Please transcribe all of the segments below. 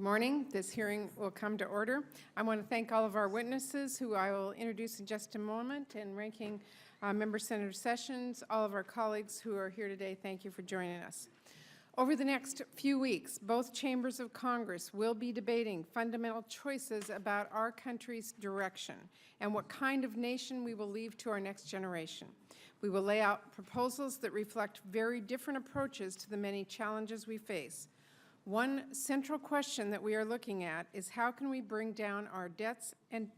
Good morning. This hearing will come to order. I want to thank all of our witnesses, who I will introduce in just a moment, and Ranking Member Senator Sessions, all of our colleagues who are here today, thank you for joining us. Over the next few weeks, both chambers of Congress will be debating fundamental choices about our country's direction and what kind of nation we will leave to our next generation. We will lay out proposals that reflect very different approaches to the many challenges we face. One central question that we are looking at is how can we bring down our debt and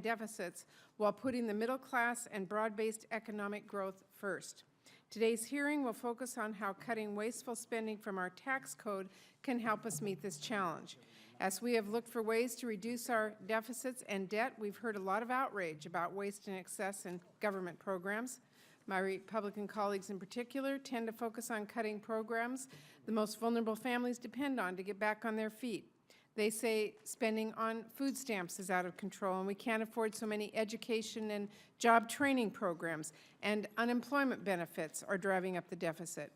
deficits while putting the middle class and broad-based economic growth first. Today's hearing will focus on how cutting wasteful spending from our tax code can help us meet this challenge. As we have looked for ways to reduce our deficits and debt, we've heard a lot of outrage about waste and excess in government programs. My Republican colleagues in particular tend to focus on cutting programs the most vulnerable families depend on to get back on their feet. They say spending on food stamps is out of control and we can't afford so many education and job training programs, and unemployment benefits are driving up the deficit.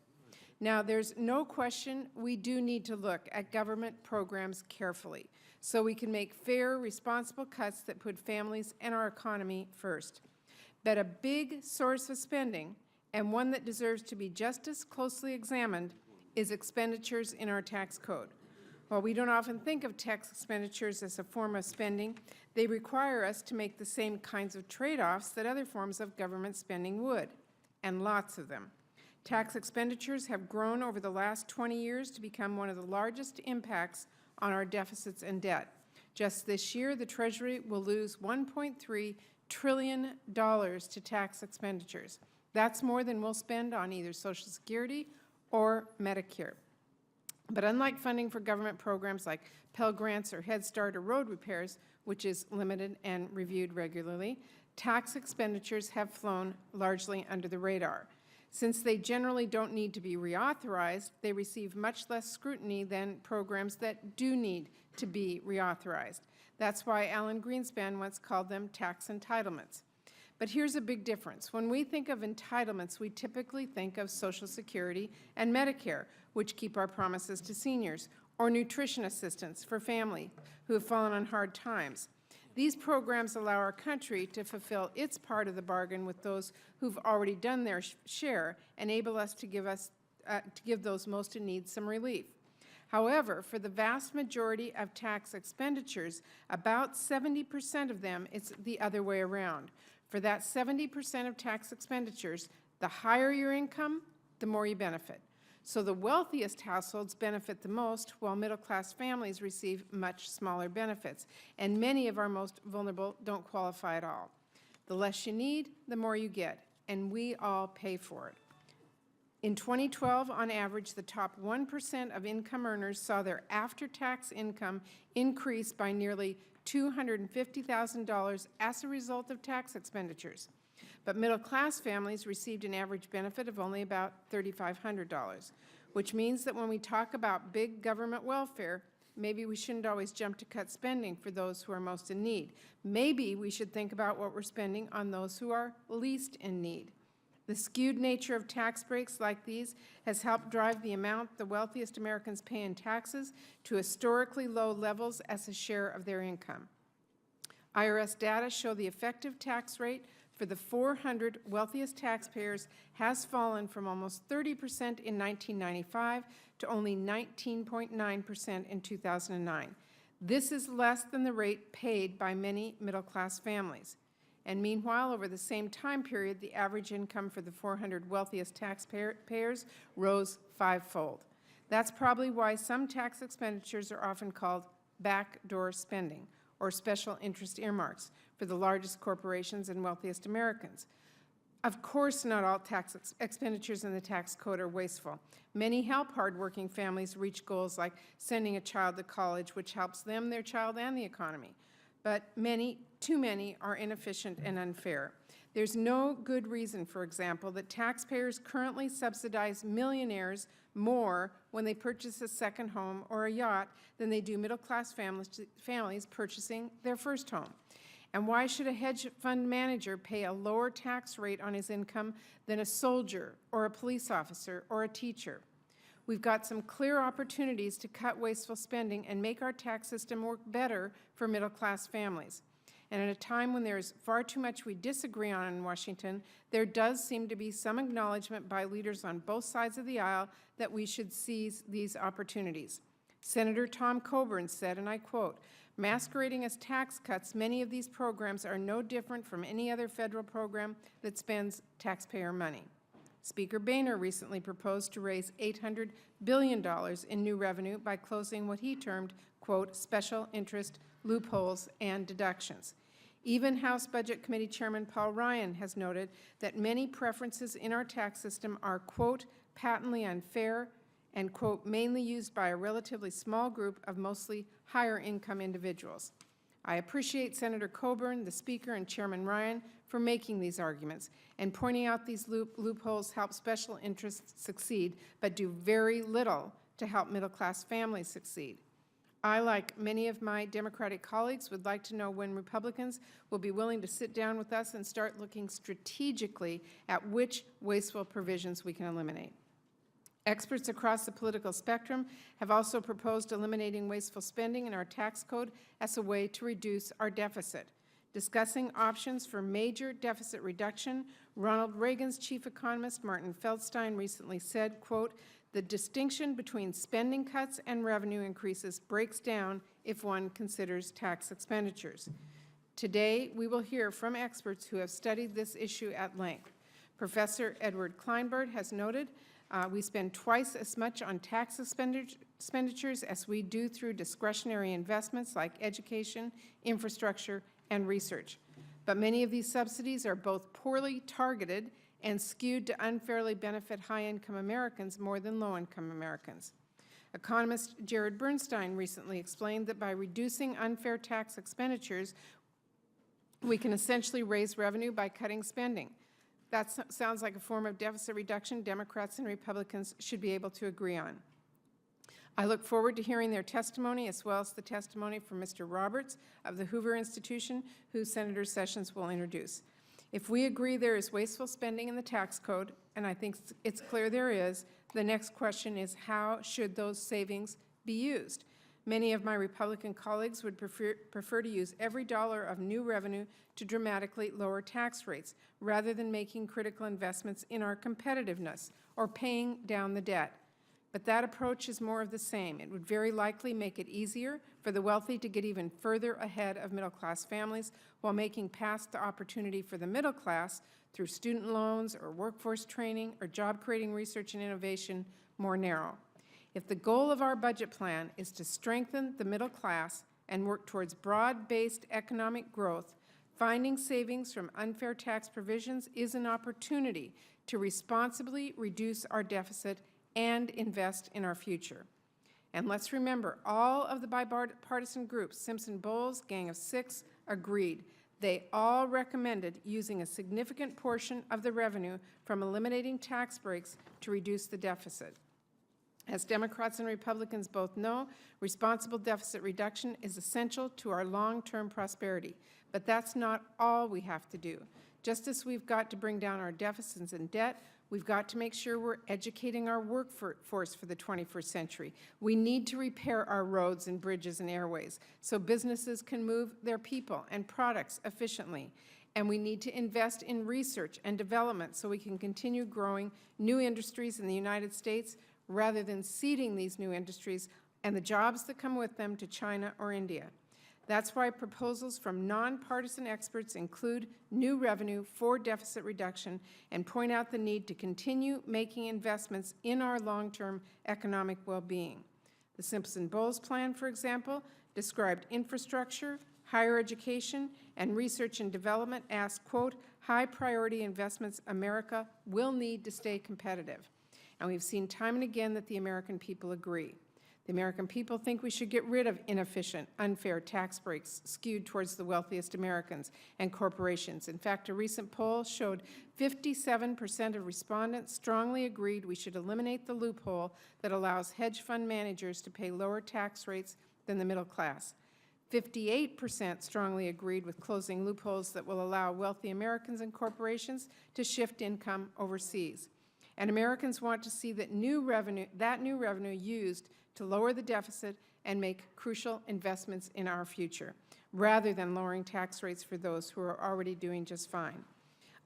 Now, there's no question we do need to look at government programs carefully so we can make fair, responsible cuts that put families and our economy first. But a big source of spending, and one that deserves to be just as closely examined, is expenditures in our tax code. While we don't often think of tax expenditures as a form of spending, they require us to make the same kinds of trade-offs that other forms of government spending would, and lots of them. Tax expenditures have grown over the last 20 years to become one of the largest impacts on our deficits and debt. Just this year, the Treasury will lose $1.3 trillion to tax expenditures. That's more than we'll spend on either Social Security or Medicare. But unlike funding for government programs like Pell Grants or Head Start or road repairs, which is limited and reviewed regularly, tax expenditures have flown largely under the radar. Since they generally don't need to be reauthorized, they receive much less scrutiny than programs that do need to be reauthorized. That's why Alan Greenspan once called them tax entitlements. But here's a big difference. When we think of entitlements, we typically think of Social Security and Medicare, which keep our promises to seniors, or nutrition assistance for families who have fallen on hard times. These programs allow our country to fulfill its part of the bargain with those who've already done their share, enable us to give those most in need some relief. However, for the vast majority of tax expenditures, about 70% of them, it's the other way around. For that 70% of tax expenditures, the higher your income, the more you benefit. So the wealthiest households benefit the most, while middle-class families receive much smaller benefits. And many of our most vulnerable don't qualify at all. The less you need, the more you get, and we all pay for it. In 2012, on average, the top 1% of income earners saw their after-tax income increase by nearly $250,000 as a result of tax expenditures. But middle-class families received an average benefit of only about $3,500, which means that when we talk about big government welfare, maybe we shouldn't always jump to cut spending for those who are most in need. Maybe we should think about what we're spending on those who are least in need. The skewed nature of tax breaks like these has helped drive the amount the wealthiest Americans pay in taxes to historically low levels as a share of their income. IRS data show the effective tax rate for the 400 wealthiest taxpayers has fallen from almost 30% in 1995 to only 19.9% in 2009. This is less than the rate paid by many middle-class families. And meanwhile, over the same time period, the average income for the 400 wealthiest taxpayers rose fivefold. That's probably why some tax expenditures are often called backdoor spending, or special interest earmarks, for the largest corporations and wealthiest Americans. Of course, not all tax expenditures in the tax code are wasteful. Many help hardworking families reach goals like sending a child to college, which helps them, their child, and the economy. But too many are inefficient and unfair. There's no good reason, for example, that taxpayers currently subsidize millionaires more when they purchase a second home or a yacht than they do middle-class families purchasing their first home. And why should a hedge fund manager pay a lower tax rate on his income than a soldier or a police officer or a teacher? We've got some clear opportunities to cut wasteful spending and make our tax system work better for middle-class families. And at a time when there's far too much we disagree on in Washington, there does seem to be some acknowledgement by leaders on both sides of the aisle that we should seize these opportunities. Senator Tom Coburn said, and I quote, "Masquerading as tax cuts, many of these programs are no different from any other federal program that spends taxpayer money." Speaker Boehner recently proposed to raise $800 billion in new revenue by closing what he termed, quote, "special interest loopholes and deductions." Even House Budget Committee Chairman Paul Ryan has noted that many preferences in our tax system are, quote, "patently unfair," and, quote, "mainly used by a relatively small group of mostly higher income individuals." I appreciate Senator Coburn, the Speaker, and Chairman Ryan for making these arguments and pointing out these loopholes help special interests succeed, but do very little to help middle-class families succeed. I, like many of my Democratic colleagues, would like to know when Republicans will be willing to sit down with us and start looking strategically at which wasteful provisions we can eliminate. Experts across the political spectrum have also proposed eliminating wasteful spending in our tax code as a way to reduce our deficit. Discussing options for major deficit reduction, Ronald Reagan's chief economist, Martin Feldstein, recently said, quote, "The distinction between spending cuts and revenue increases breaks down if one considers tax expenditures." Today, we will hear from experts who have studied this issue at length. Professor Edward Kleinbard has noted we spend twice as much on tax expenditures as we do through discretionary investments like education, infrastructure, and research. But many of these subsidies are both poorly targeted and skewed to unfairly benefit high-income Americans more than low-income Americans. Economist Jared Bernstein recently explained that by reducing unfair tax expenditures, we can essentially raise revenue by cutting spending. That sounds like a form of deficit reduction Democrats and Republicans should be able to agree on. I look forward to hearing their testimony, as well as the testimony from Mr. Roberts of the Hoover Institution, who Senator Sessions will introduce. If we agree there is wasteful spending in the tax code, and I think it's clear there is, the next question is how should those savings be used? Many of my Republican colleagues would prefer to use every dollar of new revenue to dramatically lower tax rates, rather than making critical investments in our competitiveness or paying down the debt. But that approach is more of the same. It would very likely make it easier for the wealthy to get even further ahead of middle-class families while making past the opportunity for the middle class through student loans or workforce training or job-creating research and innovation more narrow. If the goal of our budget plan is to strengthen the middle class and work towards broad-based economic growth, finding savings from unfair tax provisions is an opportunity to responsibly reduce our deficit and invest in our future. And let's remember, all of the bipartisan groups, Simpson-Bowles, Gang of Six, agreed. They all recommended using a significant portion of the revenue from eliminating tax breaks to reduce the deficit. As Democrats and Republicans both know, responsible deficit reduction is essential to our long-term prosperity. But that's not all we have to do. Just as we've got to bring down our deficits and debt, we've got to make sure we're educating our workforce for the 21st century. We need to repair our roads and bridges and airways so businesses can move their people and products efficiently. And we need to invest in research and development so we can continue growing new industries in the United States rather than ceding these new industries and the jobs that come with them to China or India. That's why proposals from nonpartisan experts include new revenue for deficit reduction and point out the need to continue making investments in our long-term economic well-being. The Simpson-Bowles plan, for example, described infrastructure, higher education, and research and development as, quote, high-priority investments America will need to stay competitive. And we've seen time and again that the American people agree. The American people think we should get rid of inefficient, unfair tax breaks skewed towards the wealthiest Americans and corporations. In fact, a recent poll showed 57% of respondents strongly agreed we should eliminate the loophole that allows hedge fund managers to pay lower tax rates than the middle class. 58% strongly agreed with closing loopholes that will allow wealthy Americans and corporations to shift income overseas. and Americans want to see that new revenue used to lower the deficit and make crucial investments in our future, rather than lowering tax rates for those who are already doing just fine.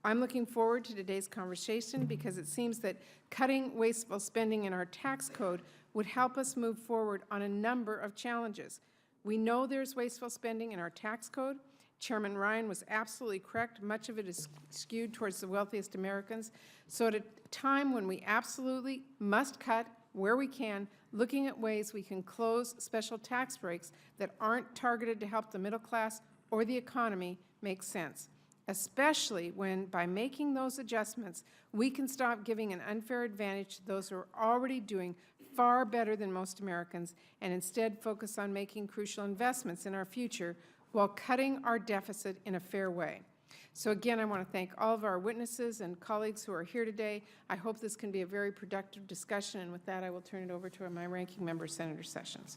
I'm looking forward to today's conversation because it seems that cutting wasteful spending in our tax code would help us move forward on a number of challenges. We know there's wasteful spending in our tax code. Chairman Ryan was absolutely correct. Much of it is skewed towards the wealthiest Americans. So at a time when we absolutely must cut where we can, looking at ways we can close special tax breaks that aren't targeted to help the middle class or the economy makes sense, especially when, by making those adjustments, we can stop giving an unfair advantage to those who are already doing far better than most Americans and instead focus on making crucial investments in our future while cutting our deficit in a fair way. So again, I want to thank all of our witnesses and colleagues who are here today. I hope this can be a very productive discussion, and with that, I will turn it over to my ranking member, Senator Sessions.